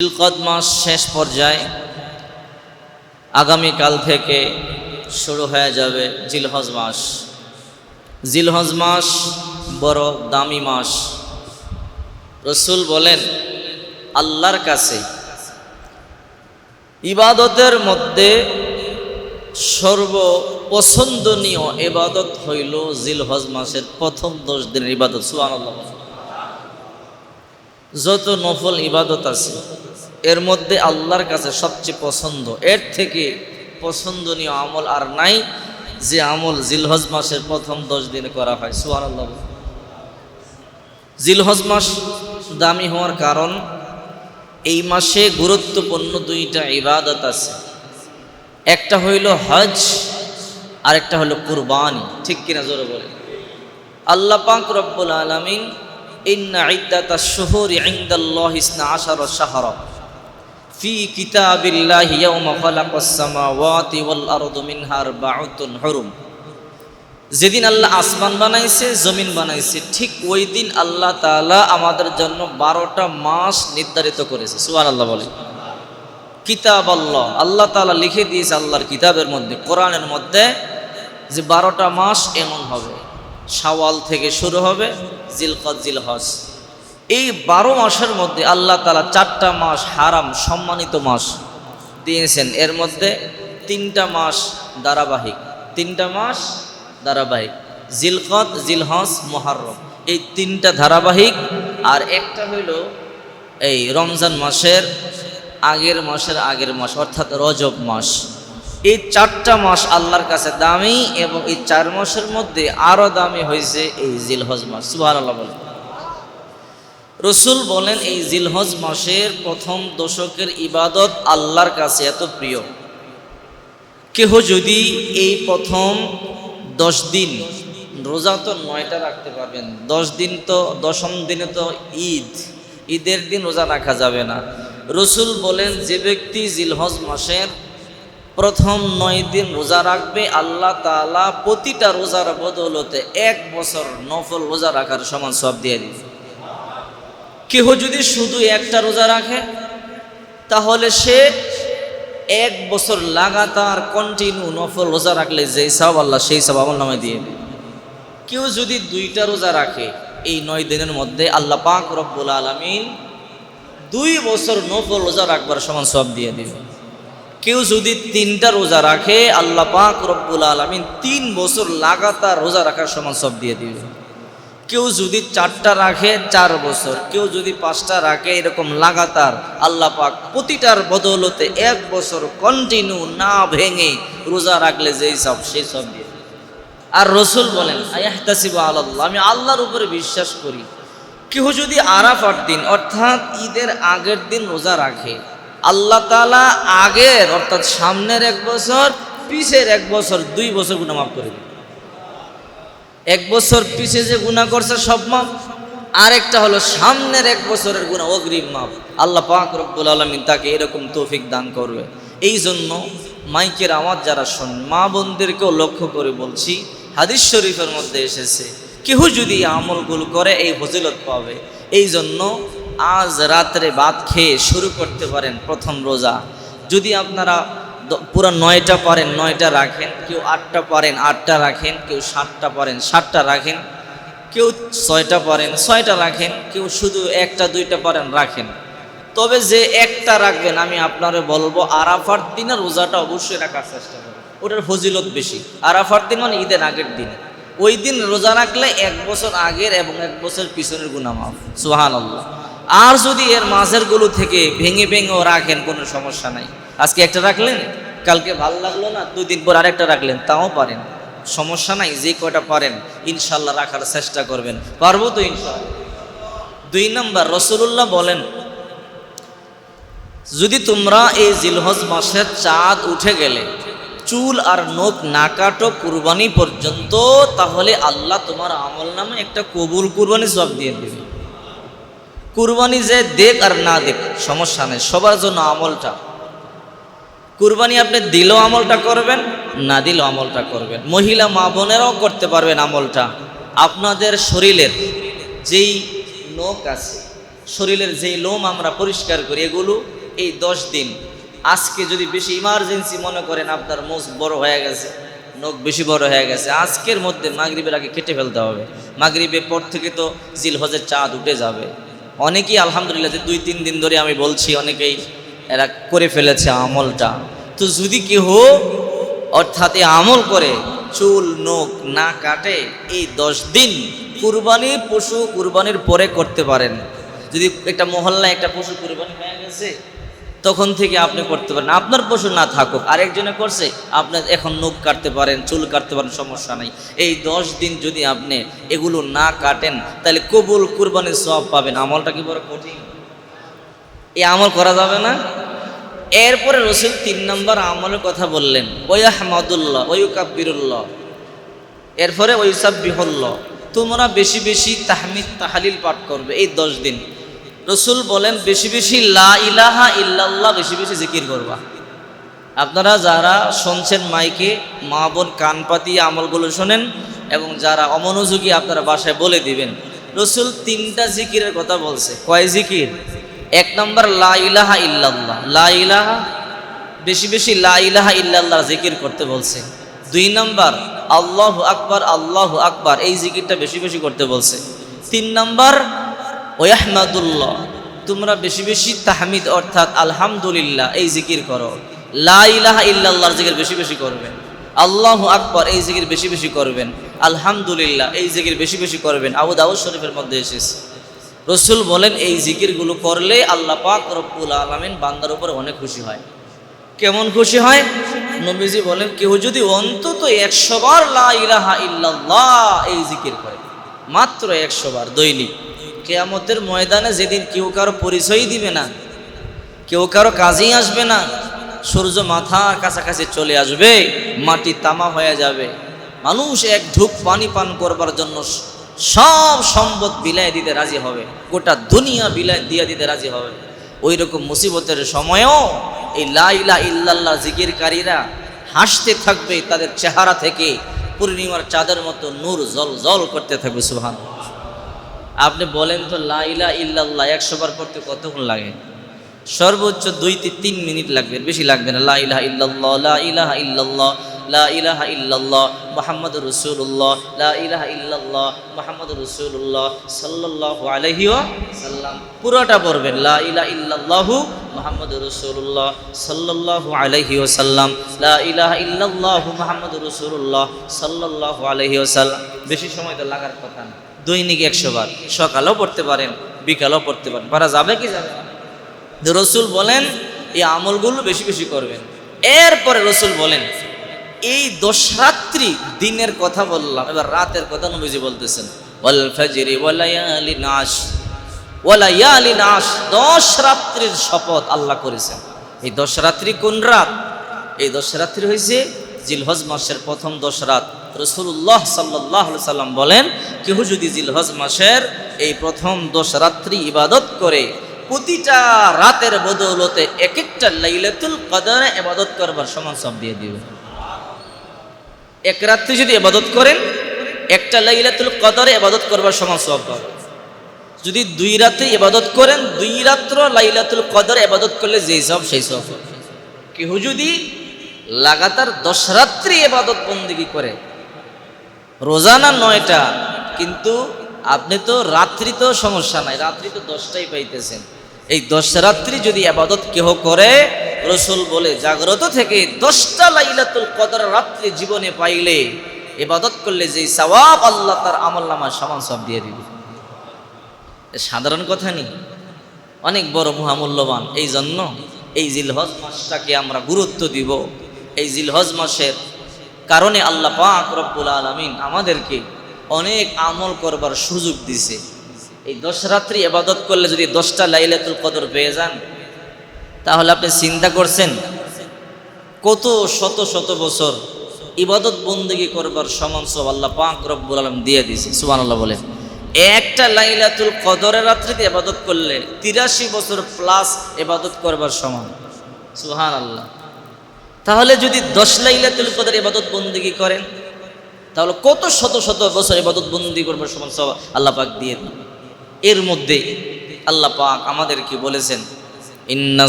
জিলকদ মাস শেষ পর্যায়ে আগামীকাল থেকে শুরু হয়ে যাবে জিলহজ মাস। জিলহজ মাস বড় দামি মাস। রসুল বলেন, আল্লাহর কাছে ইবাদতের মধ্যে সর্বপছন্দনীয় ইবাদত হইল জিলহজ মাসের প্রথম 10 দিনের ইবাদত। সুবহানাল্লাহ। যত নফল ইবাদত আছে এর মধ্যে আল্লাহর কাছে সবচেয়ে পছন্দ, এর থেকে পছন্দনীয় আমল আর নাই যে আমল জিলহজ মাসের প্রথম 10 দিনে করা হয়। সুবহানাল্লাহ। জিলহজ মাস দামি হওয়ার কারণ এই মাসে গুরুত্বপূর্ণ 2টা ইবাদত আছে। একটা হইল হজ আর একটা হলো কুরবানি। ঠিক কিনা জোরে বলে? আল্লাহ পাক রব্বুল আলামিন ইন্না ইদ্দাতাশ শুহুরি ইনদাল্লাহি 12 শাহরা ফি কিতাবিল্লাহি ইয়াওমা খালাকাস সামাওয়াতি ওয়াল আরদু মিনহা আরবাউতুন হুরুম। যেদিন আল্লাহ আসমান বানাইছে, জমিন বানাইছে, ঠিক ওই দিন আল্লাহ তাআলা আমাদের জন্য 12টা মাস নির্ধারিত করেছে। সুবহানাল্লাহ বলে। কিতাব আল্লাহ তাআলা লিখে দিয়েছে আল্লাহর কিতাবের মধ্যে, কোরআনের মধ্যে, যে 12টা মাস এমন হবে। শাওয়াল থেকে শুরু হবে, জিলকদ, জিলহজ। এই 12 মাসের মধ্যে আল্লাহ তাআলা 4টা মাস হারাম, সম্মানিত মাস দিয়েছেন। এর মধ্যে 3টা মাস ধারাবাহিক, 3টা মাস ধারাবাহিক, জিলকদ, জিলহজ, মুহররম, এই 3টা ধারাবাহিক। আর একটা হইল এই রমজান মাসের আগের মাস অর্থাৎ রজব মাস। এই 4টা মাস আল্লাহর কাছে দামি, এবং এই 4 মাসের মধ্যে আরো দামি হয়েছে এই জিলহজ মাস। সুবহানাল্লাহ বলেন। রসুল বলেন, এই জিলহজ মাসের প্রথম দশকের ইবাদত আল্লাহর কাছে এত প্রিয়, কেহ যদি এই প্রথম 10 দিন, রোজা তো 9টা রাখতে পারবেন, 10 দিন তো, 10ম দিনে তো ঈদের দিন রোজা রাখা যাবে না। রসুল বলেন, যে ব্যক্তি জিলহজ মাসের প্রথম 9 দিন রোজা রাখবে, আল্লাহ তাআলা প্রতিটা রোজার বদৌলতে 1 বছর নফল রোজা রাখার সমান সওয়াব দিয়ে দিবে। কেহ যদি শুধু একটা রোজা রাখে, তাহলে সে 1 বছর লাগাতার কন্টিনিউ নফল রোজা রাখলে যেই সওয়াব আল্লাহ সেই সওয়াব আমল নামায় দিয়ে দেবে। কেউ যদি 2টা রোজা রাখে এই 9 দিনের মধ্যে, আল্লাহ পাক রব্বুল আলামিন 2 বছর নফল রোজা রাখবার সমান সওয়াব দিয়ে দিবে। কেউ যদি 3টা রোজা রাখে, আল্লাহ পাক রব্বুল আলামিন 3 বছর লাগাতার রোজা রাখার সমান সওয়াব দিয়ে দিবে। কেউ যদি 4টা রাখে 4 বছর, কেউ যদি 5টা রাখে, এরকম লাগাতার আল্লাহ পাক প্রতিটার বদৌলতে 1 বছর কন্টিনিউ না ভেঙে রোজা রাখলে যেই সব সেই সব দিয়ে। আর রসুল বলেন, আয়াহতাসিবু আলাল্লাহ, আমি আল্লাহর উপরে বিশ্বাস করি, কেউ যদি আরাফার দিন অর্থাৎ ঈদের আগের দিন রোজা রাখে, আল্লাহ তাআলা আগের অর্থাৎ সামনের 1 বছর, পিছের 1 বছর, 2 বছর গুনাহ মাফ করে দেবে। 1 বছর পিছে যে গুনাহ করছে সব মাফ, আর একটা হলো সামনের 1 বছরের গুনাহ অগ্রিম মাফ। আল্লাহ পাক রব্বুল আলামিন তাকে এরকম তৌফিক দান করবে। এই জন্য মাইকের আওয়াজ যারা শোন, মা বোনদেরকেও লক্ষ্য করে বলছি, হাদিস শরীফের মধ্যে এসেছে, কেউ যদি আমলগুলো করে এই ফজিলত পাবে। এই জন্য আজ রাত্রে ভাত খেয়ে শুরু করতে পারেন প্রথম রোজা। যদি আপনারা পুরো 9টা পারেন 9টা রাখেন, কেউ 8টা পারেন 8টা রাখেন, কেউ 7টা পারেন 7টা রাখেন, কেউ 6টা পারেন 6টা রাখেন, কেউ শুধু 1টা 2টা পারেন রাখেন। তবে যে একটা রাখবেন, আমি আপনারে বলবো আরাফার দিনে রোজাটা অবশ্যই রাখার চেষ্টা করবেন, ওটার ফজিলত বেশি। আরাফার দিন মানে ঈদের আগের দিন, ওই দিন রোজা রাখলে 1 বছর আগের এবং 1 বছর পিছনের গুনাহ মাফ। সুবহানাল্লাহ। আর যদি এর মাঝের গুলো থেকে ভেঙে ভেঙেও রাখেন, কোনো সমস্যা নাই। আজকে একটা রাখলেন, কালকে ভালো লাগলো না, 2 দিন পর আরেকটা রাখলেন, তাও পারেন, সমস্যা নাই। যে কয়টা পারেন ইনশাল্লাহ রাখার চেষ্টা করবেন, পারবো তো ইনশাল্লাহ। 2 নম্বর, রাসূলুল্লাহ বলেন, যদি তোমরা এই জিলহজ মাসের চাঁদ উঠে গেলে চুল আর নখ না কাটো কুরবানি পর্যন্ত, তাহলে আল্লাহ তোমার আমল নামে একটা কবুল কুরবানি সওয়াব দিয়ে দেবে। কুরবানি যে দেখ আর না দেখ সমস্যা নেই, সবার জন্য আমলটা। কুরবানি আপনি দিলেও আমলটা করবেন, না দিলেও আমলটা করবেন। মহিলা মা বোনেরাও করতে পারবেন আমলটা। আপনাদের শরীরের যেই নখ আছে শরীরের যেই লোম আমরা পরিষ্কার করি এগুলো এই 10 দিন। আজকে যদি বেশি ইমার্জেন্সি মনে করেন আপনার মোজ বড় হয়ে গেছে, নখ বেশি বড় হয়ে গেছে, আজকের মধ্যে মাগরিবের আগে কেটে ফেলতে হবে। মাগরিবের পর থেকে তো জিলহজের চাঁদ উঠে যাবে। অনেকেই আলহামদুলিল্লাহ যে 2-3 দিন ধরে আমি বলছি অনেকেই এরা করে ফেলেছে আমলটা। তো যদি কেহ অর্থাৎ এই আমল করে চুল নখ না কাটে এই 10 দিন কুরবানি পশু কুরবানির পরে করতে পারেন। যদি একটা মহল্লায় একটা পশু কুরবানি হয়ে গেছে তখন থেকে আপনি করতে পারেন, আপনার পশু না থাকুক আরেকজনে করছে আপনার এখন নখ কাটতে পারেন, চুল কাটতে পারেন, সমস্যা নাই। এই 10 দিন যদি আপনি এগুলো না কাটেন তাহলে কবুল কুরবানির সওয়াব পাবেন। আমলটা কি বড় কঠিন? এই আমল করা যাবে না। এরপরে রসুল 3 নম্বর আমলের কথা বললেন, ওয়াহমাদুল্লাহ ওয়ায়ুকাব্বিরুল্লাহ, এরপরে ওয়ায়ুসাব্বিহুল্লাহ, তোমরা বেশি বেশি তাহমিদ তাহলিল পাঠ করবে এই 10 দিন। রসুল বলেন বেশি বেশি লা ইলাহা ইল্লাল্লাহ বেশি বেশি জিকির করবা। আপনারা যারা শুনছেন মাইকে, মা বোন কান পাতিয়ে আমলগুলো শোনেন, এবং যারা অমনোযোগী আপনারা বাসায় বলে দিবেন। রসুল 3টা জিকিরের কথা বলছে। কয় জিকির? 1 নম্বর লা ইলাহা ইল্লাল্লাহ, লা ইলাহা, বেশি বেশি লা ইলাহা ইল্লাল্লাহ জিকির করতে বলছে। 2 নম্বর আল্লাহু আকবার, আল্লাহু আকবার, এই জিকিরটা বেশি বেশি করতে বলছে। 3 নম্বর ওয়াহমাদুল্লাহ, তোমরা বেশি বেশি তাহমিদ অর্থাৎ আলহামদুলিল্লাহ এই জিকির করো। লা ইলাহা ইল্লাল্লাহর জিকির বেশি বেশি করবেন, আল্লাহু আকবার এই জিকির বেশি বেশি করবেন, আলহামদুলিল্লাহ এই জিকির বেশি বেশি করবেন। আবু দাউদ শরীফের মধ্যে এসেছে। রসুল বলেন এই জিকিরগুলো করলে আল্লাহ পাক রব্বুল আলামিন বান্দার উপর অনেক খুশি হয়। কেমন খুশি হয়? নবীজি বলেন কেউ যদি অন্তত 100 বার লা ইলাহা ইল্লাল্লাহ এই জিকির করে, মাত্র 100 বার দৈনিক, কিয়ামতের ময়দানে যেদিন কেউ কারো পরিচয় দিবে না, কেউ কারো কাজেই আসবে না, সূর্য মাথার কাছাকাছি চলে আসবে, মাটি তামা হয়ে যাবে, মানুষ এক ঢুক পানি পান করবার জন্য সব সম্পদ বিলায় দিতে রাজি হবে, গোটা দুনিয়া বিলায় দিয়ে দিতে রাজি হবে। ওই রকম মুসিবতের সময়ও এই লা ইলাহা ইল্লাল্লাহ জিকিরকারীরা হাসতে থাকবে, তাদের চেহারা থেকে পূর্ণিমার চাঁদের মতো নূর জল জল করতে থাকবে। সুবহানাল্লাহ। আপনি বলেন তো লা ইলাহা ইল্লাল্লাহ 100 বার পড়তে কতক্ষণ লাগে? সর্বোচ্চ 2-3 মিনিট লাগবে, বেশি লাগবে না। লা ইলাহা ইল্লাল্লাহ, লা ইলাহা ইল্লাল্লাহ, লা ইলাহা ইল্লাল্লাহ মুহাম্মাদুর রাসূলুল্লাহ, লা ইলাহা ইল্লাল্লাহ মুহাম্মাদুর রাসূলুল্লাহ সাল্লাল্লাহু আলাইহি ওয়াসাল্লাম, পুরোটা পড়বেন। লা ইলাহা ইল্লাল্লাহু মুহাম্মাদুর রাসূলুল্লাহ সাল্লাল্লাহু আলাইহি ওয়াসাল্লাম, লা ইলাহা ইল্লাল্লাহু মুহাম্মাদুর রাসূলুল্লাহ সাল্লাল্লাহু আলাইহি ওয়াসাল্লাম। বেশি সময় তো লাগার কথা না। দৈনিক 100 বার, সকালেও পড়তে পারেন, বিকালেও পড়তে পারেন। পারা যাবে কি যাবে না? রসুল বলেন এই আমলগুলো বেশি বেশি করবেন। এরপরে রসুল বলেন এই 10 রাত্রি, দিনের কথা বললাম, এবার রাতের কথা নবীজি বলতেছেন, ওয়াল ফাজরি ওয়া লায়ালিন আশ, ওয়া লায়ালিন আশ, 10 রাত্রির শপথ আল্লাহ করেছেন। এই 10 রাত্রি কোন রাত? এই 10 রাত্রি হয়েছে জিলহজ মাসের প্রথম 10 রাত। রাসূলুল্লাহ সাল্লাল্লাহু আলাইহি সাল্লাম বলেন কেউ যদি জিলহজ মাসের এই প্রথম 10 রাত্রি ইবাদত করে, প্রতিটা রাতের বদৌলতে এক একটা লাইলাতুল কদরে ইবাদত করবার সমান সব দিয়ে দিবে। এক রাত্রি যদি ইবাদত করেন, একটা লাইলাতুল কদরে ইবাদত করবার সমান সওয়াব পাবেন। যদি 2 রাতে ইবাদত করেন, 2 রাত্র লাইলাতুল কদরে ইবাদত করলে যেই সওয়াব সেই সওয়াব পাবেন। কেউ যদি লাগাতার 10 রাত্রি ইবাদত বন্দেগী করে, রোজানা 9টা, কিন্তু আপনি তো রাত্রি তো সমস্যা নাই, রাত্রি তো 10টাই পাইতেছেন। এই 10 রাত্রি যদি ইবাদত কেহ করে, রসুল বলে জাগ্রত থেকে 10টা লাইলাতুল কদর রাত্রি জীবনে পাইলে, ইবাদত করলে যে সওয়াব আল্লাহ তার আমলনামায় সমান সওয়াব দিয়ে দিবে। সাধারণ কথা নেই, অনেক বড় মহামূল্যবান। এই জন্য এই জিলহজ মাসটাকে আমরা গুরুত্ব দিব। এই জিলহজ মাসের কারণে আল্লাহ পাক রব্বুল আলামিন আমাদেরকে অনেক আমল করবার সুযোগ দিছে। এই 10 রাত্রি ইবাদত করলে যদি 10টা লাইলাতুল কদর পেয়ে যান, তাহলে আপনি চিন্তা করছেন কত শত শত বছর ইবাদত বন্দেগী করবার সমান সওয়াব আল্লাহ পাক রব্বুল আলামিন দিয়ে দিয়েছে। সুবহানাল্লাহ বলেন। একটা লাইলাতুল কদরের রাত্রিতে ইবাদত করলে 83 বছর প্লাস ইবাদত করবার সমান। সুবহানাল্লাহ। তাহলে যদি 10 লাইলাতুল কদর ইবাদত বন্দেগী করেন, তাহলে কত শত শত বছর ইবাদত বন্দেগী করবার সমান সওয়াব আল্লাহ পাক দিয়ে দেন। এর মধ্যে আল্লাহ পাক আমাদেরকে বলেছেন ইন্নাস